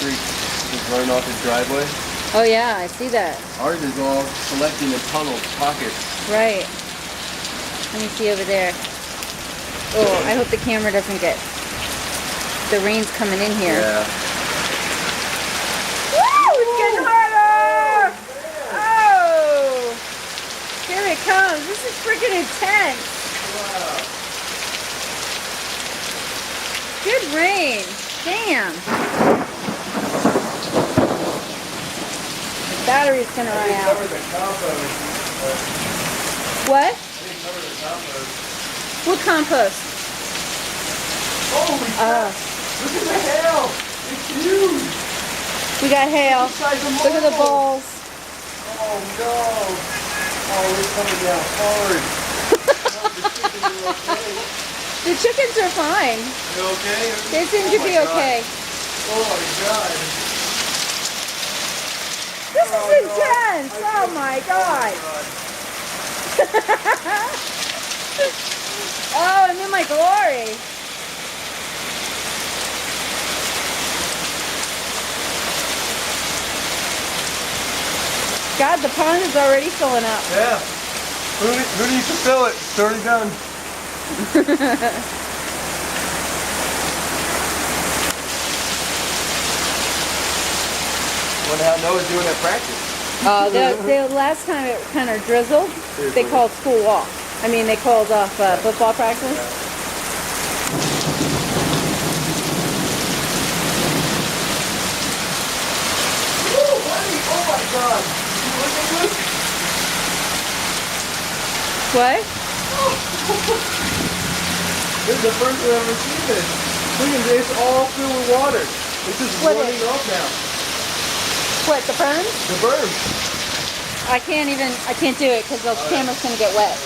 creek. Just running off his driveway. Oh yeah, I see that. Ours is all collecting the tunnels, pockets. Right. Let me see over there. Oh, I hope the camera doesn't get... The rain's coming in here. Yeah. Woo! It's getting harder! Oh! Here it comes. This is freaking intense. Wow. Good rain. Damn. The battery's gonna run out. Cover the compost. What? I didn't cover the compost. What compost? Holy crap! Look at the hail! It's huge! We got hail. It's the size of Look at the marbles. balls. Oh no! Oh, it's coming down hard. The chickens are fine. You okay? They seem to be okay. Oh my god. This is intense. Oh my god. Oh, I'm in my glory. God, the pond is already filling up. Yeah. Who needs to fill it? It's already done. Wonder how Noah's doing at practice. The last time it kind of drizzled, they called school off. I mean, they called off football practice. Oh, buddy! Oh my god! You look at this? What? This is the first I've ever seen this. Look at this, all filled with water. It's just What running is- off now. What, the ferns? The berm. I can't do it because the camera's going to get wet.